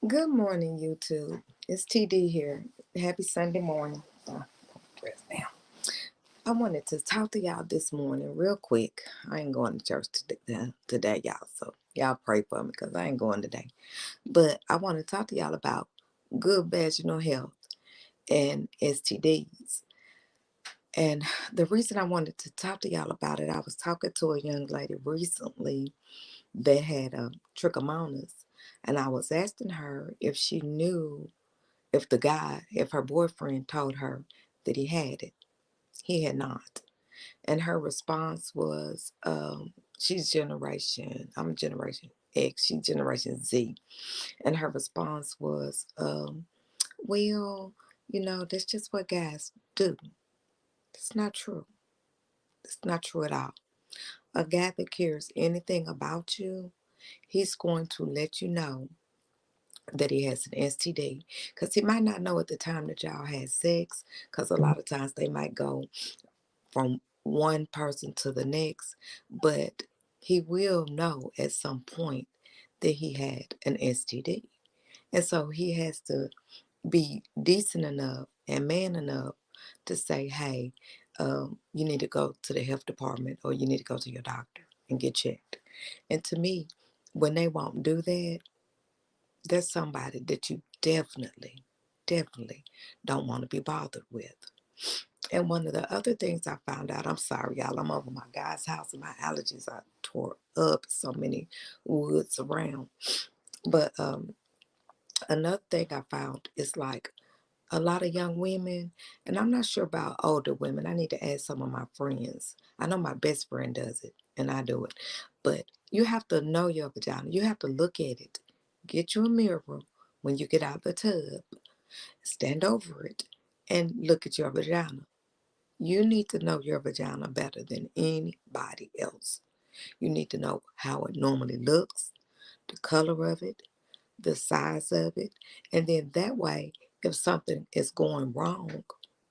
Good morning, YouTube. It's TD here. Happy Sunday morning. Dress down. I wanted to talk to y'all this morning real quick. I ain't going to church today, y'all. So y'all pray for me because I ain't going today. But I want to talk to y'all about good vaginal health and STDs. And the reason I wanted to talk to y'all about it, I was talking to a young lady recently that had trichomonas, and I was asking her if she knew if her boyfriend told her that he had it. He had not. And her response was, I'm Generation X, she's Generation Z. And her response was, well, that's just what guys do. It's not true. It's not true at all. A guy that cares anything about you, he's going to let you know that he has an STD, because he might not know at the time that y'all had sex, because a lot of times they might go from one person to the next, but he will know at some point that he had an STD. And so he has to be decent enough and man enough to say, hey, you need to go to the health department or you need to go to your doctor and get checked. And to me, when they won't do that, there's somebody that you definitely don't want to be bothered with. And one of the other things I found out, I'm sorry, y'all, I'm over my guy's house and my allergies are tore up, so many woods around. But another thing I found is like a lot of young women, and I'm not sure about older women. I need to ask some of my friends. I know my best friend does it, and I do it. But you have to know your vagina. You have to look at it. Get you a mirror when you get out of the tub, stand over it, and look at your vagina. You need to know your vagina better than anybody else. You need to know how it normally looks, the color of it, the size of it, and then that way, if something is going wrong,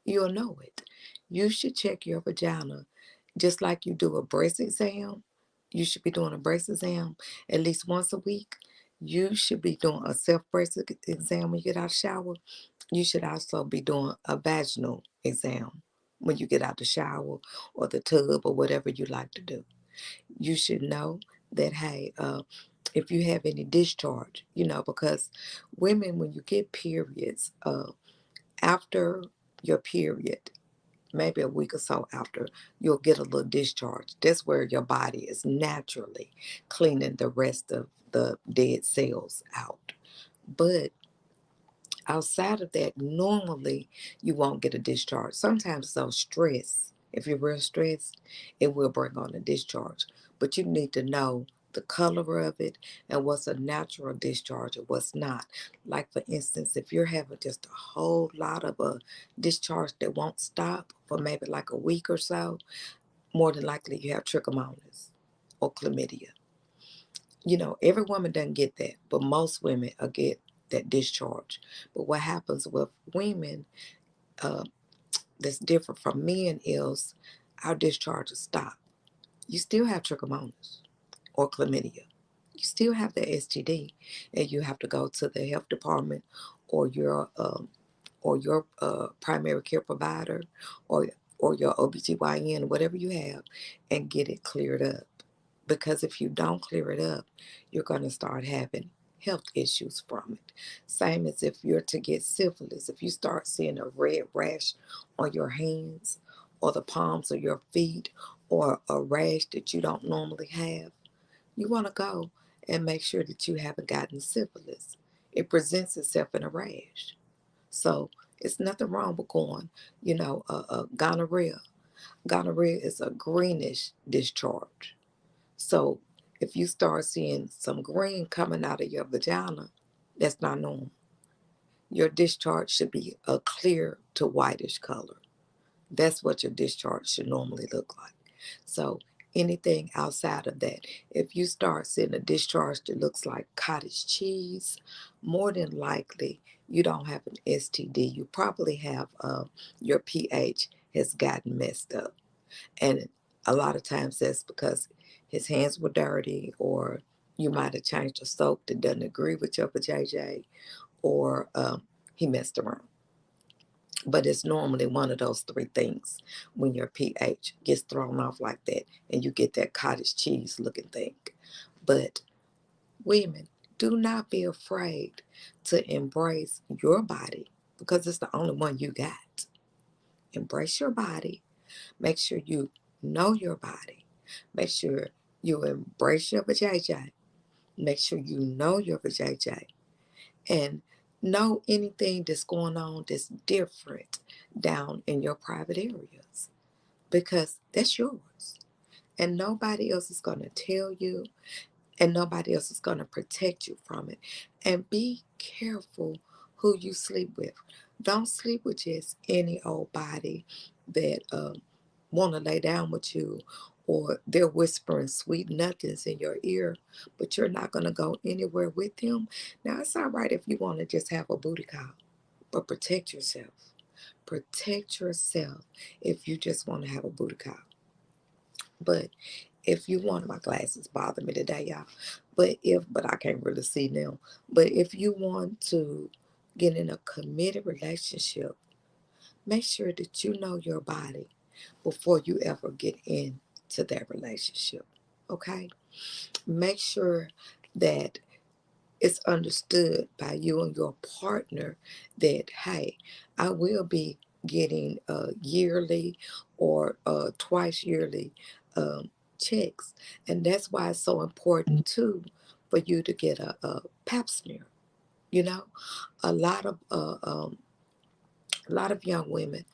you'll know it. You should check your vagina just like you do a breast exam. You should be doing a breast exam at least once a week. You should be doing a self breast exam when you get out of the shower. You should also be doing a vaginal exam when you get out the shower or the tub or whatever you like to do. You should know that, hey, if you have any discharge, because women, when you get periods, after your period, maybe a week or so after, you'll get a little discharge. That's where your body is naturally cleaning the rest of the dead cells out. But outside of that, normally you won't get a discharge. Sometimes though, stress, if you're real stressed, it will bring on a discharge. But you need to know the color of it and what's a natural discharge and what's not. Like for instance, if you're having just a whole lot of a discharge that won't stop for maybe like a week or so, more than likely you have trichomonas or chlamydia. Every woman doesn't get that, but most women will get that discharge. But what happens with women uh, that's different from men is our discharges stop. You still have trichomonas or chlamydia. You still have the STD, and you have to go to the health department or your primary care provider or your OBGYN, whatever you have, and get it cleared up. Because if you don't clear it up, you're going to start having health issues from it. Same as if you're to get syphilis. If you start seeing a red rash on your hands or the palms of your feet or a rash that you don't normally have, you want to go and make sure that you haven't gotten syphilis. It presents itself in a rash. So it's nothing wrong with going, gonorrhea. Gonorrhea is a greenish discharge. So if you start seeing some green coming out of your vagina, that's not normal. Your discharge should be a clear to whitish color. That's what your discharge should normally look like. So anything outside of that, if you start seeing a discharge that looks like cottage cheese, more than likely you don't have an STD. You probably have your pH has gotten messed up. And a lot of times that's because his hands were dirty or You might have changed the soap that doesn't agree with your vajayjay, or he messed around. But it's normally one of those three things when your pH gets thrown off like that and you get that cottage cheese looking thing. But women, do not be afraid to embrace your body because it's the only one you got. Embrace your body. Make sure you know your body. Make sure you embrace your vajayjay. Make sure you know your vajayjay. And know anything that's going on that's different down in your private areas because that's yours. And nobody else is going to tell you, and nobody else is going to protect you from it. And be careful who you sleep with. Don't sleep with just any old body that want to lay down with you, or they're whispering sweet nothings in your ear, but you're not going to go anywhere with them. Now, it's all right if you want to just have a booty call, but protect yourself. Protect yourself if you just want to have a booty call. But if you want, my glasses bother me today, y'all. But I can't really see now. But if you want to get in a committed relationship, make sure that you know your body before you ever get into that relationship. Okay? Make sure that it's understood by you and your partner that, hey, I will be getting yearly or twice yearly checks. And that's why it's so important, too, for you to get a pap smear. You know, a lot of a lot of young women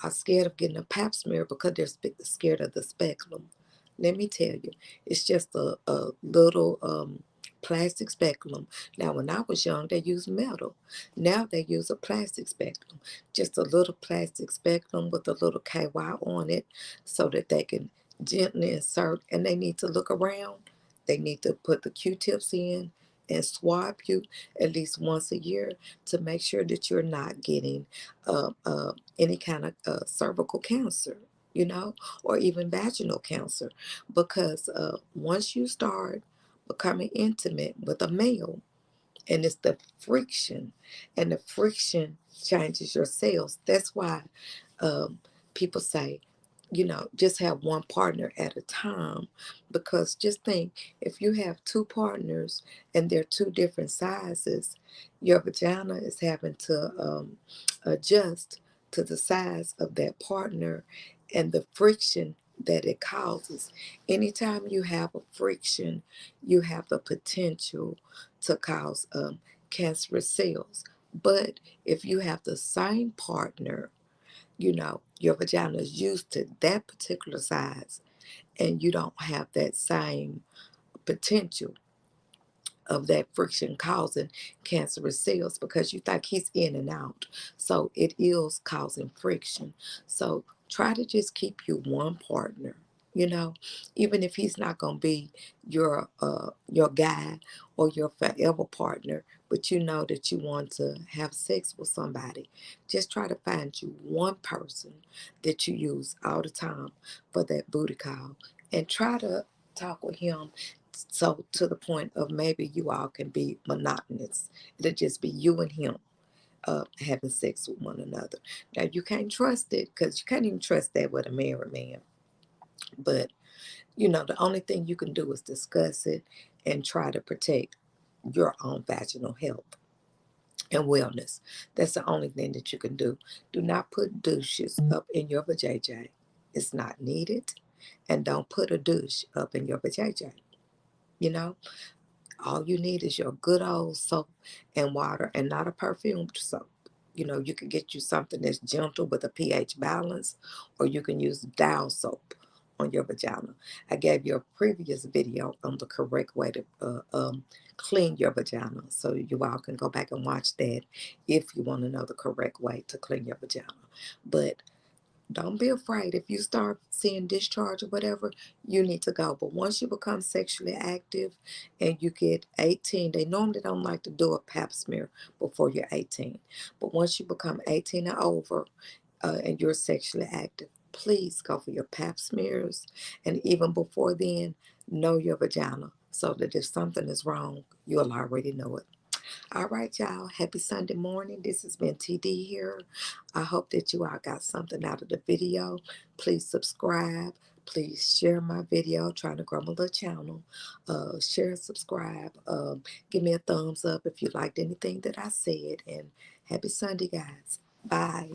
are scared of getting a pap smear because they're scared of the speculum. Let me tell you, it's just a little plastic speculum. Now, when I was young, they used metal. Now they use a plastic speculum, just a little plastic speculum with a little KY on it so that they can gently insert, and they need to look around. They need to put the Q-tips in and swab you at least once a year to make sure that you're not getting any kind of cervical cancer, or even vaginal cancer. Because once you start becoming intimate with a male, and it's the friction, and the friction changes your cells. That's why um, people say, just have one partner at a time. Because just think, if you have two partners and they're two different sizes, your vagina is having to adjust to the size of that partner and the friction that it causes. Anytime you have a friction, you have the potential to cause cancerous cells. But if you have the same partner, your vagina is used to that particular size, and you don't have that same potential of that friction causing cancerous cells because you think he's in and out. So it is causing friction. So try to just keep you one partner. You know, even if he's not gonna be your guy or your forever partner, but you know that you want to have sex with somebody, just try to find you one person that you use all the time for that booty call, and try to talk with him so to the point of maybe you all can be monotonous. It'll just be you and him having sex with one another. Now you can't trust it because you can't even trust that with a married man. But the only thing you can do is discuss it and try to protect your own vaginal health and wellness. That's the only thing that you can do. Do not put douches up in your vajayjay. It's not needed. And don't put a douche up in your vajayjay. You know, all you need is your good old soap and water, and not a perfumed soap. You can get you something that's gentle with a pH balance, or you can use Dial soap on your vagina. I gave you a previous video on the correct way to clean your vagina, so you all can go back and watch that if you want to know the correct way to clean your vagina. But don't be afraid. If you start seeing discharge or whatever, you need to go. But once you become sexually active and you get 18, they normally don't like to do a pap smear before you're 18. But once you become 18 and over and you're sexually active, please go for your pap smears. And even before then, know your vagina so that if something is wrong, you'll already know it. All right, y'all. Happy Sunday morning. This has been TD here. I hope that you all got something out of the video. Please subscribe. Please share my video. Trying to grow my little channel. Share and subscribe. Give me a thumbs up if you liked anything that I said. And happy Sunday, guys. Bye.